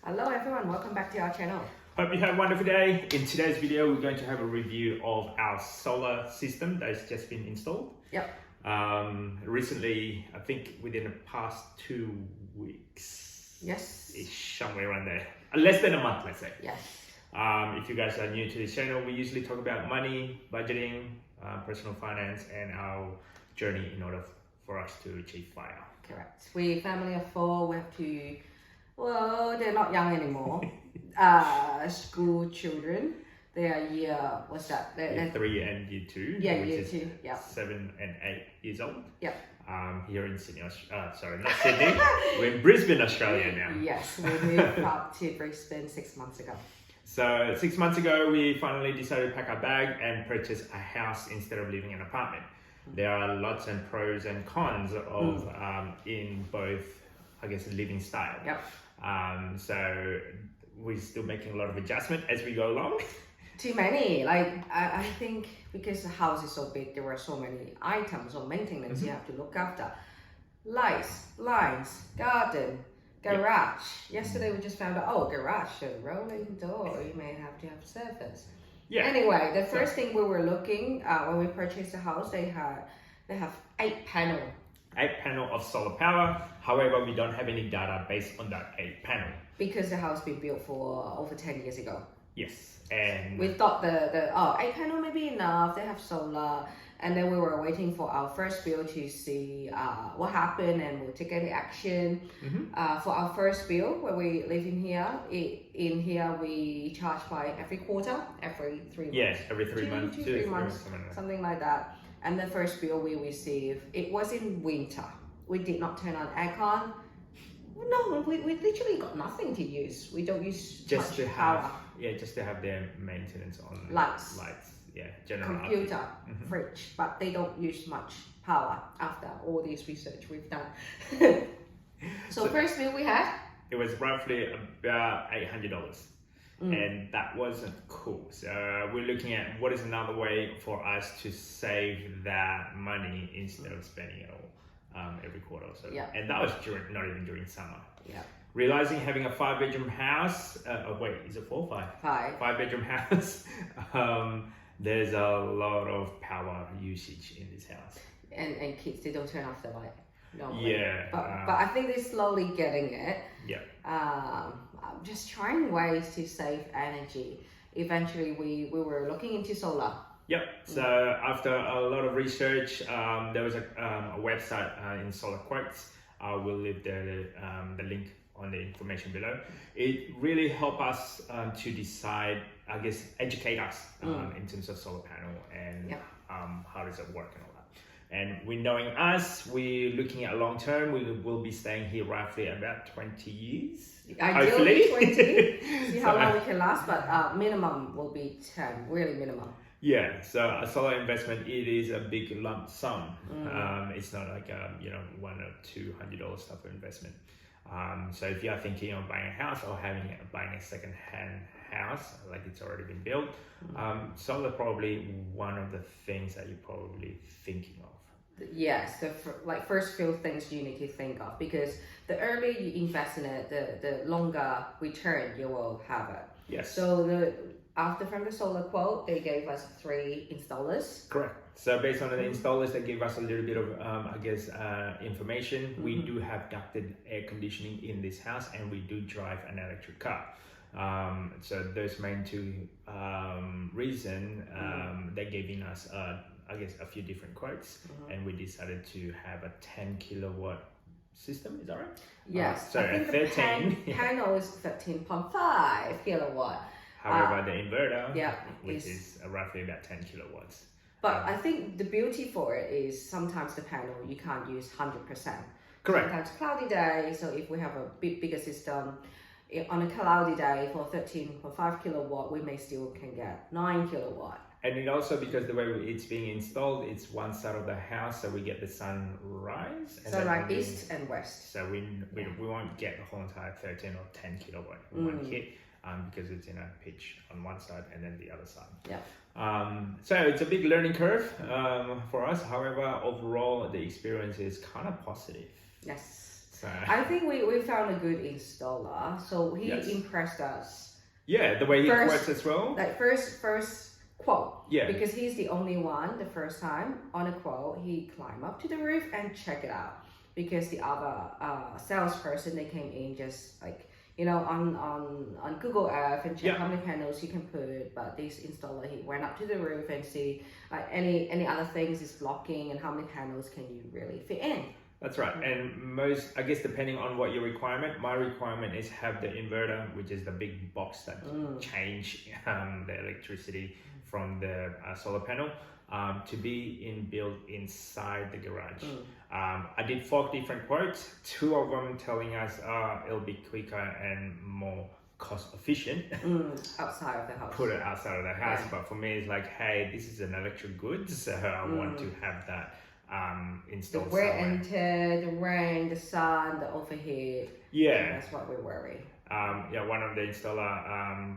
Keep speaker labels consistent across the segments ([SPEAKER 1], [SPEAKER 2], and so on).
[SPEAKER 1] Hello everyone, welcome back to our channel.
[SPEAKER 2] Hope you have a wonderful day. In today's video, we're going to have a review of our solar system that's just been installed.
[SPEAKER 1] Yep.
[SPEAKER 2] Recently, I think within the past 2 weeks.
[SPEAKER 1] Yes.
[SPEAKER 2] Ish, somewhere around there. Less than a month, let's say.
[SPEAKER 1] Yes.
[SPEAKER 2] If you guys are new to this channel, we usually talk about money, budgeting, personal finance, and our journey in order for us to achieve FIRE.
[SPEAKER 1] Correct. We're a family of 4, we have two, well, they're not young anymore. School children. They are year, what's that?
[SPEAKER 2] Year 3 and year 2.
[SPEAKER 1] Yeah,
[SPEAKER 2] which
[SPEAKER 1] year
[SPEAKER 2] is
[SPEAKER 1] 2, yeah.
[SPEAKER 2] 7 and 8 years old.
[SPEAKER 1] Yep.
[SPEAKER 2] Here in Sydney, sorry, not Sydney. We're in Brisbane, Australia now.
[SPEAKER 1] Yes, we moved up to Brisbane 6 months ago.
[SPEAKER 2] So 6 months ago, we finally decided to pack our bag and purchase a house instead of living in an apartment. There are lots and pros and cons of in both, I guess, living style.
[SPEAKER 1] Yep.
[SPEAKER 2] So we're still making a lot of adjustment as we go along.
[SPEAKER 1] Too many. Like I think because the house is so big, there were so many items or maintenance you have to look after. Lights, blinds, garden, garage. Yesterday we just found out, garage, a rolling door. You may have to have service.
[SPEAKER 2] Yeah.
[SPEAKER 1] Anyway, the first thing we were looking when we purchased the house, they have 8 panel.
[SPEAKER 2] 8 panel of solar power. However, we don't have any data based on that 8 panel.
[SPEAKER 1] Because the house been built for over 10 years ago.
[SPEAKER 2] Yes, and
[SPEAKER 1] we thought the 8 panel may be enough. They have solar, and then we were waiting for our first bill to see what happened, and we'll take any action. For our first bill, where we live in here, we charge by every quarter, every 3 months.
[SPEAKER 2] Yes, every 3 months,
[SPEAKER 1] 3 months, something like that. And the first bill we received, it was in winter. We did not turn on aircon. No, we literally got nothing to use. We don't use
[SPEAKER 2] just
[SPEAKER 1] much
[SPEAKER 2] to
[SPEAKER 1] power.
[SPEAKER 2] have just to have their maintenance on
[SPEAKER 1] Lights,
[SPEAKER 2] general
[SPEAKER 1] computer, fridge, but they don't use much power after all this research we've done. so first bill we had,
[SPEAKER 2] it was roughly about $800, and that wasn't cool. So we're looking at what is another way for us to save that money instead of spending it all every quarter or so. And that was not even during summer. Realizing having a 5-bedroom house, is it 4 or 5?
[SPEAKER 1] 5.
[SPEAKER 2] 5-bedroom house, there's a lot of power usage in this house.
[SPEAKER 1] And kids, they don't turn off the light. No. But I think they're slowly getting it. Just trying ways to save energy. Eventually, we were looking into solar.
[SPEAKER 2] So after a lot of research, there was a website in Solar Quotes. I will leave the link on the information below. It really helped us to decide, I guess, educate us in terms of solar panel and how does it work and all that. And we knowing us, we're looking at long term. We will be staying here roughly about 20 years.
[SPEAKER 1] Ideally 20. See how long we can last, but minimum will be 10, really minimum.
[SPEAKER 2] Yeah, so a solar investment, it is a big lump sum. It's not like $100 or $200 type of investment. So if you are thinking of buying a house or buying a second-hand house, like it's already been built, solar probably one of the things that you're probably thinking of.
[SPEAKER 1] Yes, the first few things you need to think of, because the earlier you invest in it, the longer return you will have it.
[SPEAKER 2] Yes.
[SPEAKER 1] So from the solar quote, they gave us 3 installers.
[SPEAKER 2] Correct. So based on the installers, they gave us a little bit of, information. We do have ducted air conditioning in this house, and we do drive an electric car. So those main 2 reasons, they gave us, a few different quotes, and we decided to have a 10 kilowatt system. Is that right?
[SPEAKER 1] Yes.
[SPEAKER 2] So
[SPEAKER 1] I think
[SPEAKER 2] 13.
[SPEAKER 1] The panel is 13.5 kilowatt.
[SPEAKER 2] However, the inverter, which is roughly about 10 kilowatts.
[SPEAKER 1] But I think the beauty for it is sometimes the panel you can't use 100%.
[SPEAKER 2] Correct.
[SPEAKER 1] Sometimes cloudy day, so if we have a bigger system, on a cloudy day for 13.5 kilowatt, we may still can get 9 kilowatt.
[SPEAKER 2] And it also, because the way it's being installed, it's one side of the house, so we get the sunrise.
[SPEAKER 1] Sunrise east and west.
[SPEAKER 2] So we won't get the whole entire 13 or 10 kilowatt in one hit. Because it's in a pitch on one side and then the other side. So it's a big learning curve for us. However, overall, the experience is kind of positive.
[SPEAKER 1] Yes.
[SPEAKER 2] So
[SPEAKER 1] I think we found a good installer. So he
[SPEAKER 2] Yes.
[SPEAKER 1] impressed us.
[SPEAKER 2] yeah, the way he
[SPEAKER 1] First-
[SPEAKER 2] quotes as well.
[SPEAKER 1] Like first quote.
[SPEAKER 2] Yeah.
[SPEAKER 1] Because he's the only one, the first time on a quote, he climbed up to the roof and check it out. Because the other salesperson, they came in just like, you know, on Google Earth and check
[SPEAKER 2] Yeah.
[SPEAKER 1] how many panels you can put. But this installer, he went up to the roof and see any other things is blocking and how many panels can you really fit in.
[SPEAKER 2] That's right. And most, I guess, depending on what your requirement, my requirement is have the inverter, which is the big box that change the electricity from the solar panel, to be built inside the garage. I did 4 different quotes, 2 of them telling us it'll be quicker and more cost efficient.
[SPEAKER 1] Outside of the house.
[SPEAKER 2] Put it outside of the house.
[SPEAKER 1] Yeah.
[SPEAKER 2] But for me, it's like, hey, this is an electric good, so I want to have that
[SPEAKER 1] The
[SPEAKER 2] installed
[SPEAKER 1] wear
[SPEAKER 2] somewhere.
[SPEAKER 1] and tear, the rain, the sun, the overheat.
[SPEAKER 2] Yeah.
[SPEAKER 1] That's what we worry.
[SPEAKER 2] One of the installer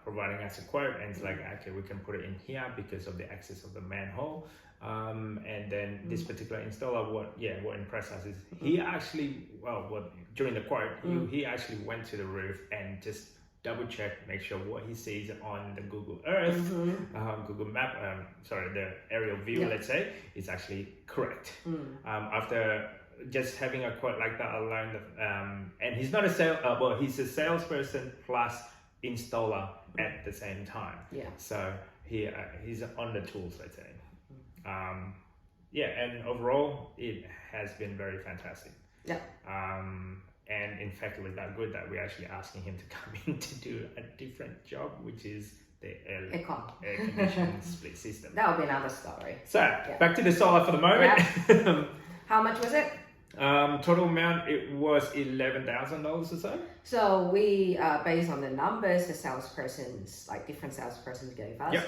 [SPEAKER 2] providing us a quote, and it's like, okay, we can put it in here because of the access of the manhole. And then this particular installer, what impressed us is he actually, during the quote, he actually went to the roof and just double check, make sure what he sees on the Google Earth, Google Map, the aerial view, let's say, is actually correct. After just having a quote like that, I learned, and he's not a he's a salesperson plus installer at the same time. Yeah. So he's on the tools, let's say. And overall, it has been very fantastic. Yeah. And in fact, it was that good that we're actually asking him to come in to do a different job, which is the air conditioning split system.
[SPEAKER 1] That would be another story.
[SPEAKER 2] So back to the solar for the moment.
[SPEAKER 1] Yeah. How much was it?
[SPEAKER 2] Total amount, it was $11,000 or so.
[SPEAKER 1] So we, based on the numbers the different salespersons gave us,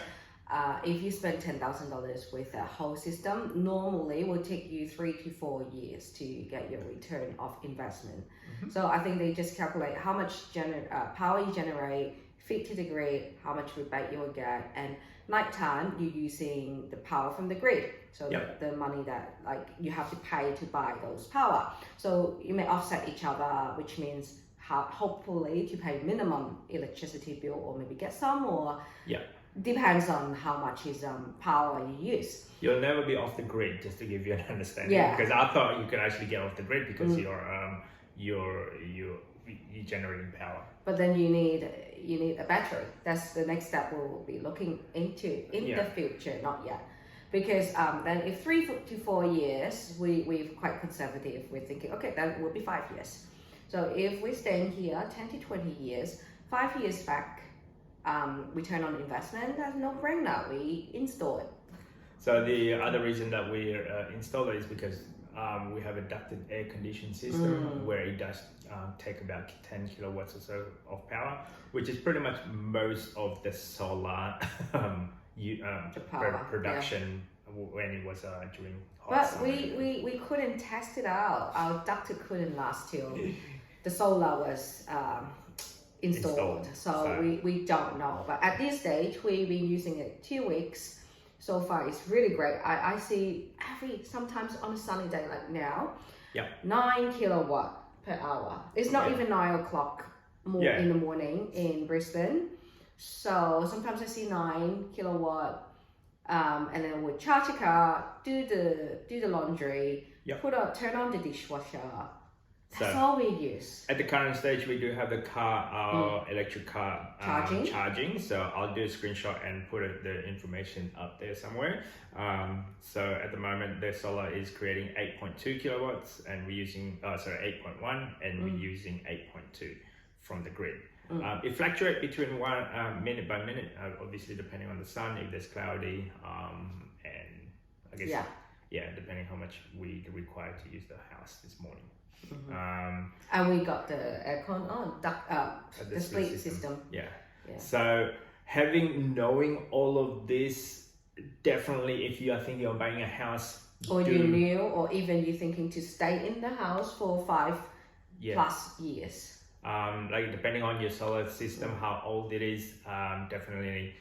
[SPEAKER 1] if you spend $10,000 with a whole system, normally it will take you 3 to 4 years to get your return of investment. So I think they just calculate how much power you generate, feed to the grid, how much rebate you will get, and nighttime you're using the power from the grid. So the money that you have to pay to buy those power. So you may offset each other, which means hopefully to pay minimum electricity bill or maybe get some more. Depends on how much is power you use.
[SPEAKER 2] You'll never be off the grid, just to give you an understanding. Because I thought you could actually get off the grid because you're generating power.
[SPEAKER 1] But then you need a battery. That's the next step we'll be looking into in the future, not yet. Because then if 3 to 4 years, we're quite conservative. We're thinking, okay, that will be 5 years. So if we stay here 10 to 20 years, 5 years back, return on investment, that's no brainer. We install it.
[SPEAKER 2] So the other reason that we install it is because we have a ducted air conditioning system where it does take about 10 kilowatts or so of power, which is pretty much most of the solar production when it was during hot summer.
[SPEAKER 1] But we couldn't test it out. Our ducted couldn't last till the solar was installed. So we don't know. But at this stage, we've been using it 2 weeks. So far, it's really great. I see sometimes on a sunny day like now, 9 kilowatt per hour. It's not even 9 o'clock in the morning in Brisbane. So sometimes I see 9 kilowatt, and then we charge a car, do the laundry, turn on the dishwasher. That's all we use.
[SPEAKER 2] At the current stage, we do have the electric car charging. So I'll do a screenshot and put the information up there somewhere. So at the moment, the solar is creating 8.2 kilowatts, and we're using 8.1, and we're using 8.2 from the grid. It fluctuates between minute by minute, obviously depending on the sun, if there's cloudy, and I guess depending how much we require to use the house this morning.
[SPEAKER 1] And we got the aircon on, the split system.
[SPEAKER 2] So knowing all of this, definitely if you are thinking of buying a house,
[SPEAKER 1] or you're new, or even you're thinking to stay in the house for 5 plus years.
[SPEAKER 2] Depending on your solar system, how old it is, definitely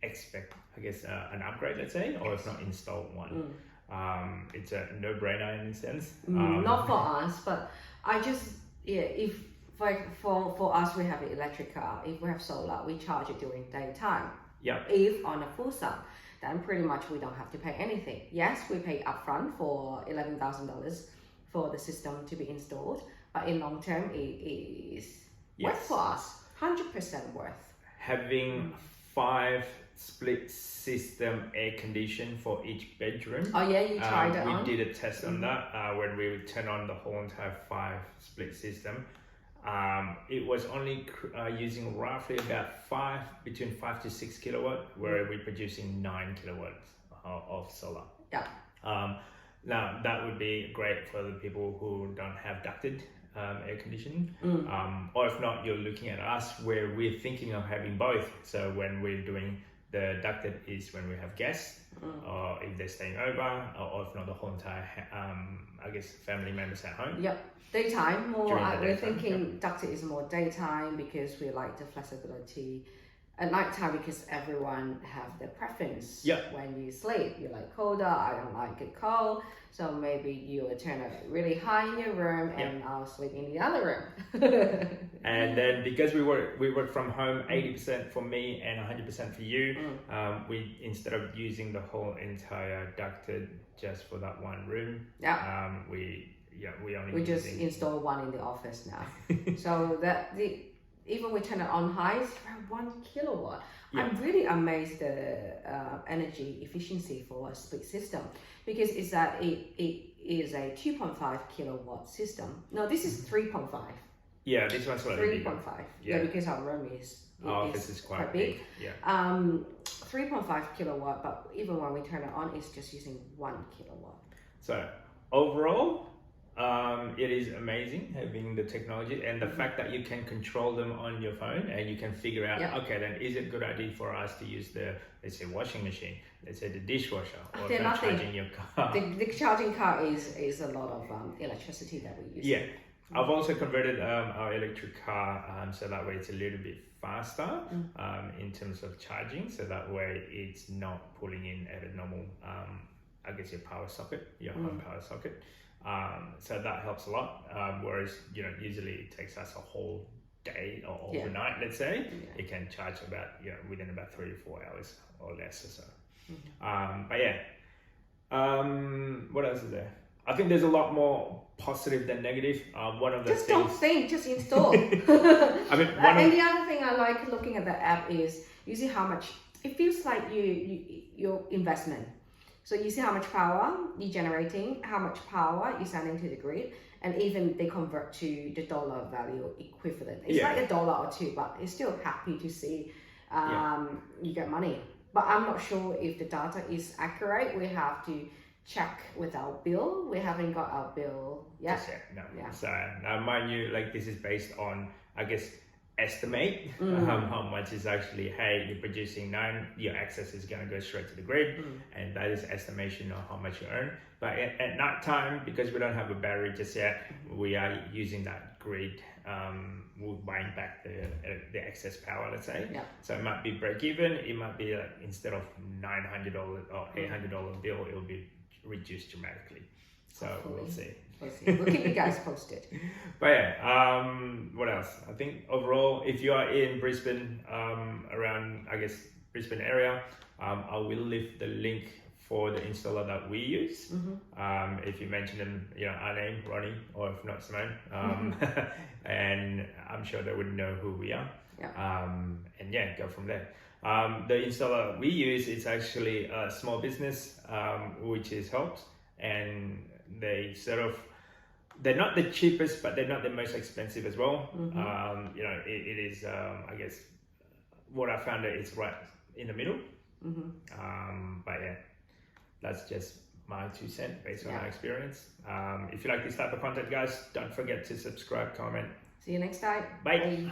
[SPEAKER 2] expect, I guess, an upgrade, let's say, or if not, install one. It's a no-brainer in a sense.
[SPEAKER 1] Not for us, but I just, if like for us, we have an electric car. If we have solar, we charge it during daytime.
[SPEAKER 2] Yeah.
[SPEAKER 1] If on a full sun, then pretty much we don't have to pay anything. Yes, we pay upfront for $11,000 for the system to be installed, but in long term, it is worth for us, 100% worth.
[SPEAKER 2] Having 5 split system air condition for each bedroom.
[SPEAKER 1] Oh yeah, you tried it on?
[SPEAKER 2] We did a test on that when we would turn on the whole entire 5 split system. It was only using roughly about between 5 to 6 kilowatt, where we're producing 9 kilowatts of solar.
[SPEAKER 1] Yeah.
[SPEAKER 2] Now that would be great for the people who don't have ducted air conditioning, or if not, you're looking at us where we're thinking of having both. So when we're doing the ducted is when we have guests, or if they're staying over, or if not, the whole entire I guess family members at home.
[SPEAKER 1] Yep. Daytime more. We're
[SPEAKER 2] daytime,
[SPEAKER 1] thinking ducted is more daytime because we like the flexibility. At nighttime, because everyone have their preference.
[SPEAKER 2] Yep.
[SPEAKER 1] When you sleep, you like colder. I don't like it cold. So maybe you will turn it really high in your room, and I'll sleep in the other room.
[SPEAKER 2] And then because we work from home, 80% for me and 100% for you. We, instead of using the whole entire ducted just for that one room, we just
[SPEAKER 1] install one in the office now. So that even we turn it on high, it's around 1 kilowatt. Yeah. I'm really amazed the energy efficiency for a split system, because it's that it is a 2.5 kilowatt system. No, this is 3.5.
[SPEAKER 2] Yeah, this one's slightly
[SPEAKER 1] 3.5. Yeah, because our room is
[SPEAKER 2] office is quite big. Yeah.
[SPEAKER 1] 3.5 kilowatt, but even when we turn it on, it's just using 1 kilowatt.
[SPEAKER 2] So overall, it is amazing having the technology and the fact that you can control them on your phone, and you can figure out, okay, then is it a good idea for us to use the, let's say, washing machine, let's say the dishwasher, or charging your car.
[SPEAKER 1] The charging car is a lot of electricity that we use.
[SPEAKER 2] Yeah. I've also converted our electric car so that way it's a little bit faster in terms of charging, so that way it's not pulling in at a normal, I guess, your power socket, your home power socket. So that helps a lot. Whereas, usually it takes us a whole day or overnight, let's say. It can charge about, within about 3 to 4 hours or less or so. But yeah, what else is there? I think there's a lot more positive than negative. One of the
[SPEAKER 1] just don't think, just install.
[SPEAKER 2] And
[SPEAKER 1] the other thing I like looking at the app is you see how much it feels like your investment. So you see how much power you're generating, how much power you're sending to the grid, and even they convert to the dollar value equivalent. It's like $1 or $2, but it's still happy to see you get money. But I'm not sure if the data is accurate. We have to check with our bill. We haven't got our bill yet.
[SPEAKER 2] No. Yeah. So mind you, like, this is based on, I guess, estimate how much is actually, hey, you're producing 9, your excess is going to go straight to the grid, and that is estimation of how much you earn. But at night time, because we don't have a battery just yet, we are using that grid. We're buying back the excess power, let's say. So it might be break even. It might be like, instead of $900 or $800 bill, it will be reduced dramatically. So we'll see.
[SPEAKER 1] We'll keep you guys posted.
[SPEAKER 2] But yeah, what else? I think overall, if you are in Brisbane, around, I guess, Brisbane area, I will leave the link for the installer that we use. If you mention them, our name, Ronnie, or if not, Simone, and I'm sure they would know who we are. And yeah, go from there. The installer we use is actually a small business, which is helped, and they they're not the cheapest, but they're not the most expensive as well. It is, I guess, what I found is right in the middle. But yeah, that's just my 2 cents based on my experience. If you like this type of content, guys, don't forget to subscribe, comment.
[SPEAKER 1] See you next time.
[SPEAKER 2] Bye.